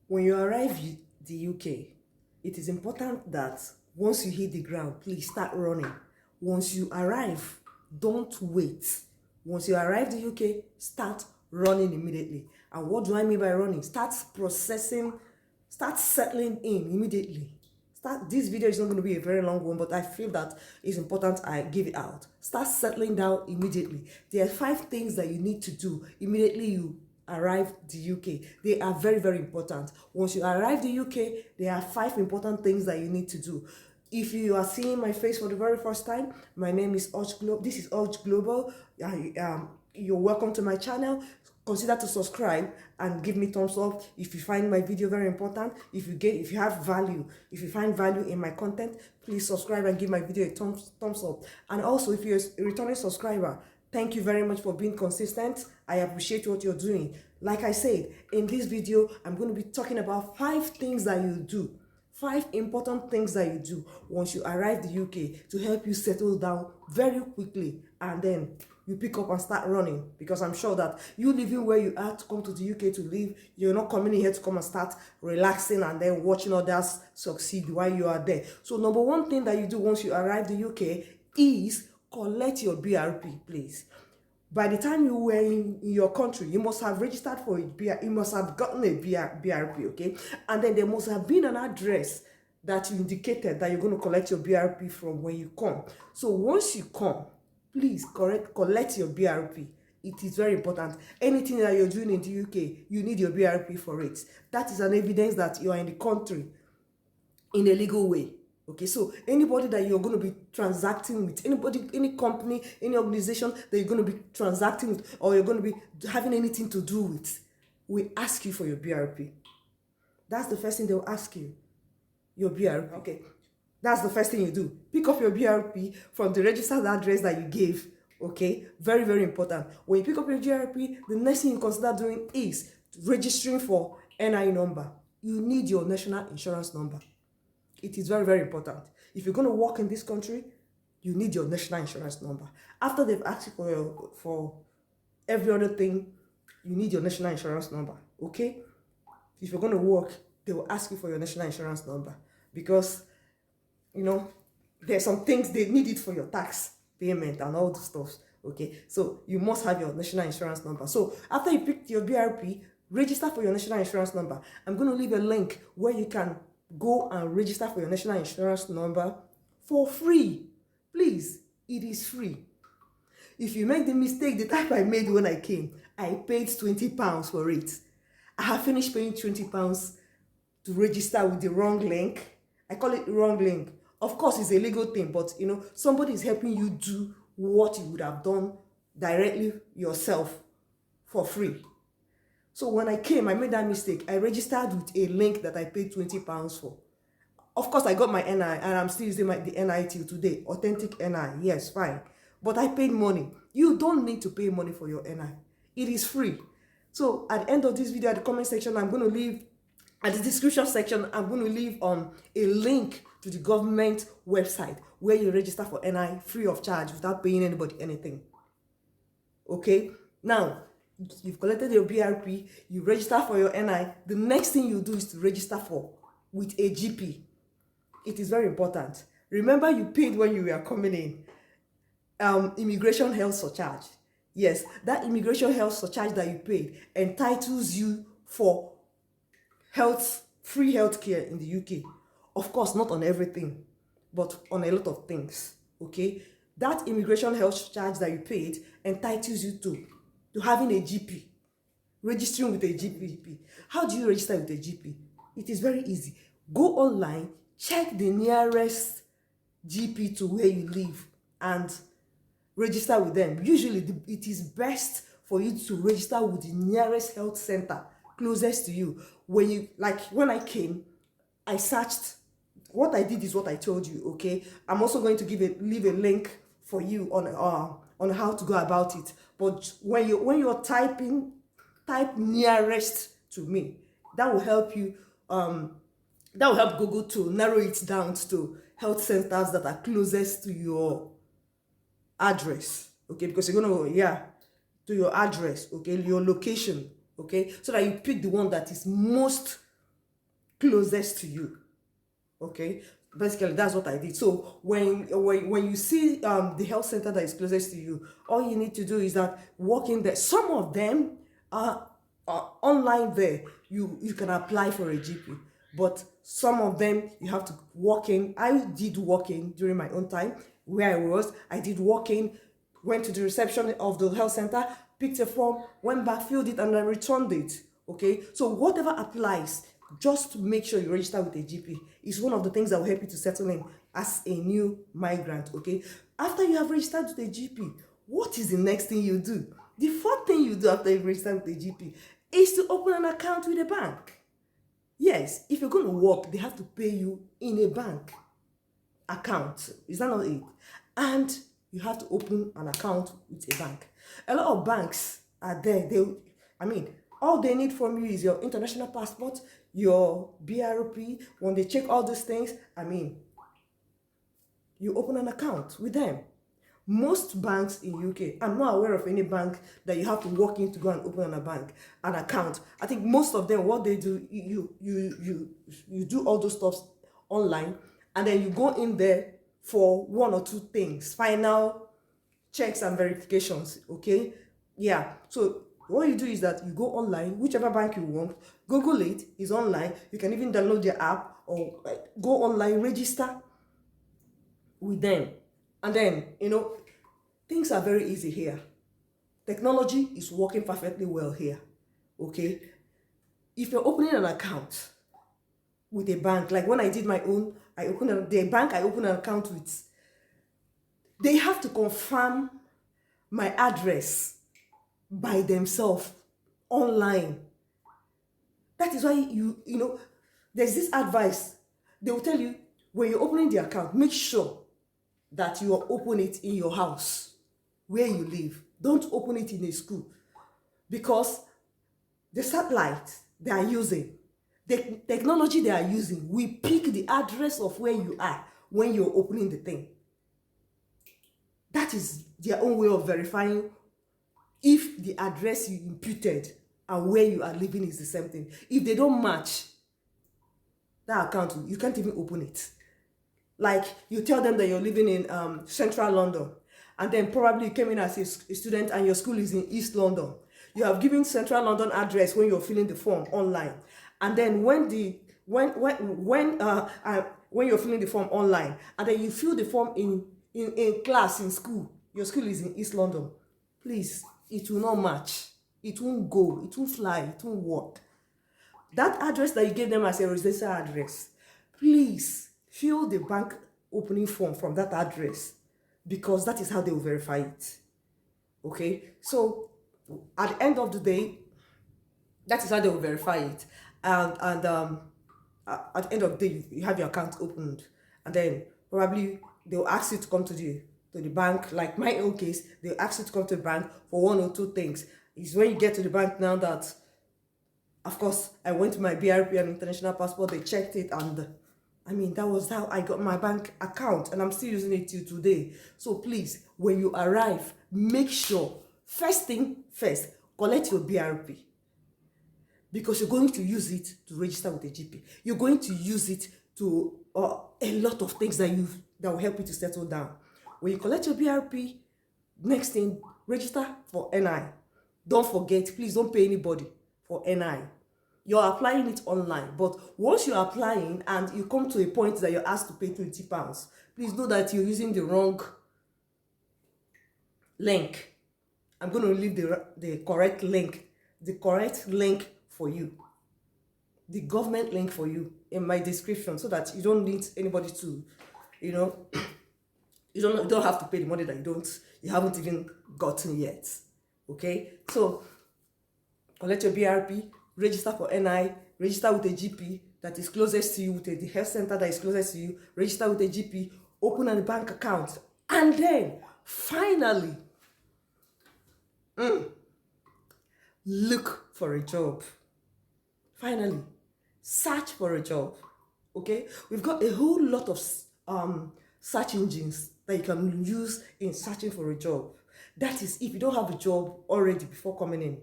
When you arrive the UK, it is important that once you hit the ground, please start running. Once you arrive, don't wait. Once you arrive the UK, start running immediately. And what do I mean by running? Start processing, start settling in immediately. This video is not going to be a very long one, but I feel that it's important I give it out. Start settling down immediately. There are 5 things that you need to do immediately you arrive the UK. They are very, very important. Once you arrive the UK, there are 5 important things that you need to do. If you are seeing my face for the very first time, my name is Urge Global. This is Urge Global. You're welcome to my channel. Consider to subscribe and give me thumbs up if you find my video very important. If you have value, if you find value in my content, please subscribe and give my video a thumbs up. And also, if you're a returning subscriber, thank you very much for being consistent. I appreciate what you're doing. Like I said, in this video, I'm going to be talking about 5 things that you do. 5 important things that you do once you arrive the UK to help you settle down very quickly, and then you pick up and start running, because I'm sure that you living where you are to come to the UK to live, you're not coming in here to come and start relaxing and then watching others succeed while you are there. So number 1 thing that you do once you arrive the UK is collect your BRP, please. By the time you were in your country, you must have registered for it. You must have gotten a BRP, okay? And then there must have been an address that you indicated that you're going to collect your BRP from when you come. So once you come, please collect your BRP. It is very important. Anything that you're doing in the UK, you need your BRP for it. That is an evidence that you are in the country in a legal way. Okay, so anybody that you're going to be transacting with, anybody, any company, any organization that you're going to be transacting with, or you're going to be having anything to do with, we ask you for your BRP. That's the first thing they'll ask you, your BRP. Okay, that's the first thing you do. Pick up your BRP from the registered address that you gave. Okay, very, very important. When you pick up your BRP, the next thing you consider doing is registering for NI number. You need your national insurance number. It is very, very important. If you're going to work in this country, you need your national insurance number. After they've asked you for every other thing, you need your national insurance number, okay? If you're going to work, they will ask you for your national insurance number, because, you know, there's some things they need it for your tax payment and all the stuff, okay? So you must have your national insurance number. So after you pick your BRP, register for your national insurance number. I'm going to leave a link where you can go and register for your national insurance number for free. Please, it is free. If you make the mistake, the type I made when I came, I paid £20 for it. I have finished paying £20 to register with the wrong link. I call it the wrong link. Of course, it's a legal thing, but you know, somebody is helping you do what you would have done directly yourself for free. So when I came, I made that mistake. I registered with a link that I paid £20 for. Of course, I got my NI, and I'm still using the NI till today. Authentic NI, yes, fine. But I paid money. You don't need to pay money for your NI. It is free. So at the end of this video, at the comment section, I'm going to leave, at the description section, I'm going to leave a link to the government website where you register for NI free of charge without paying anybody anything. Okay? Now, you've collected your BRP, you register for your NI. The next thing you do is to register with a GP. It is very important. Remember, you paid when you were coming in. Immigration health surcharge. Yes, that immigration health surcharge that you paid entitles you for free healthcare in the UK. Of course, not on everything, but on a lot of things. Okay, that immigration health surcharge that you paid entitles you to having a GP, registering with a GP. How do you register with a GP? It is very easy. Go online, check the nearest GP to where you live and register with them. Usually, it is best for you to register with the nearest health center closest to you. When I came, I searched. What I did is what I told you, okay? I'm also going to leave a link for you on how to go about it. But when you're typing, type nearest to me. That will help you. That will help Google to narrow it down to health centers that are closest to your address. Okay, because you're gonna to your address. Okay, your location. Okay, so that you pick the one that is most closest to you. Okay, basically that's what I did. So when you see the health center that is closest to you, all you need to do is that walk in there. Some of them are online there. You can apply for a GP, but some of them you have to walk in. I did walk in during my own time where I was. I did walk in, went to the reception of the health center, picked a form, went back, filled it, and then returned it. Okay, so whatever applies, just make sure you register with a GP. It's one of the things that will help you to settle in as a new migrant. Okay, after you have registered with a GP, what is the next thing you do? The fourth thing you do after you register with a GP is to open an account with a bank. Yes, if you're going to work, they have to pay you in a bank account. Is that not it? And you have to open an account with a bank. A lot of banks are there. All they need from you is your international passport, your BRP. When they check all these things, you open an account with them. Most banks in UK, I'm not aware of any bank that you have to walk in to go and open an account. I think most of them, what they do, you do all those stuff online, and then you go in there for one or two things, final checks and verifications. Okay, yeah. So what you do is that you go online, whichever bank you want, Google it, is online. You can even download their app or go online, register with them. And then, things are very easy here. Technology is working perfectly well here. Okay? If you're opening an account with a bank, like when I did my own, the bank I opened an account with, they have to confirm my address by themselves online. That is why there's this advice. They will tell you, when you're opening the account, make sure that you open it in your house where you live. Don't open it in a school, because the satellite they are using, the technology they are using, will pick the address of where you are when you're opening the thing. That is their own way of verifying if the address you imputed and where you are living is the same thing. If they don't match that account, you can't even open it. Like, you tell them that you're living in central London, and then probably you came in as a student and your school is in East London. You have given central London address when you're filling the form online, and then when you're filling the form online, and then you fill the form in class in school, your school is in East London, please, it will not match. It won't go. It won't fly. It won't work. That address that you gave them as a residential address, please fill the bank opening form from that address, because that is how they will verify it. Okay? So at the end of the day, that is how they will verify it. And at the end of the day, you have your account opened, and then probably they'll ask you to come to the bank. Like my own case, they'll ask you to come to the bank for one or two things. It's when you get to the bank now that, of course, I went to my BRP and international passport, they checked it, and that was how I got my bank account, and I'm still using it till today. So please, when you arrive, make sure, first thing first, collect your BRP, because you're going to use it to register with a GP. You're going to use it to a lot of things that will help you to settle down. When you collect your BRP, next thing, register for NI. Don't forget, please don't pay anybody for NI. You're applying it online, but once you're applying and you come to a point that you're asked to pay £20, please know that you're using the wrong link. I'm going to leave the correct link for you, the government link for you in my description, so that you don't need anybody to, you don't have to pay the money that you haven't even gotten yet. Okay, so collect your BRP, register for NI, register with a GP that is closest to you, with the health center that is closest to you, register with a GP, open a bank account, and then finally look for a job. Finally, search for a job. Okay, we've got a whole lot of search engines that you can use in searching for a job. That is, if you don't have a job already before coming in.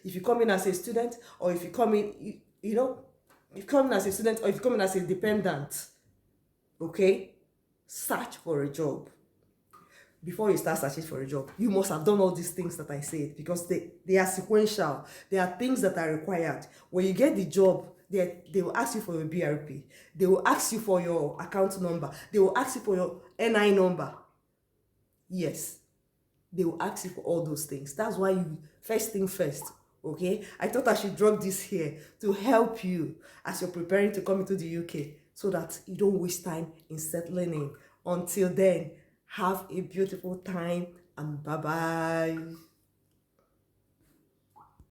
If you come in as a student, or if you come in, If you're coming as a student or if you're coming as a dependent, okay, search for a job. Before you start searching for a job, you must have done all these things that I said, because they are sequential. They are things that are required. When you get the job, they will ask you for your BRP. They will ask you for your account number. They will ask you for your NI number. Yes, they will ask you for all those things. That's why you, first thing first, okay? I thought I should drop this here to help you as you're preparing to come into the UK, so that you don't waste time in settling in. Until then, have a beautiful time and bye-bye.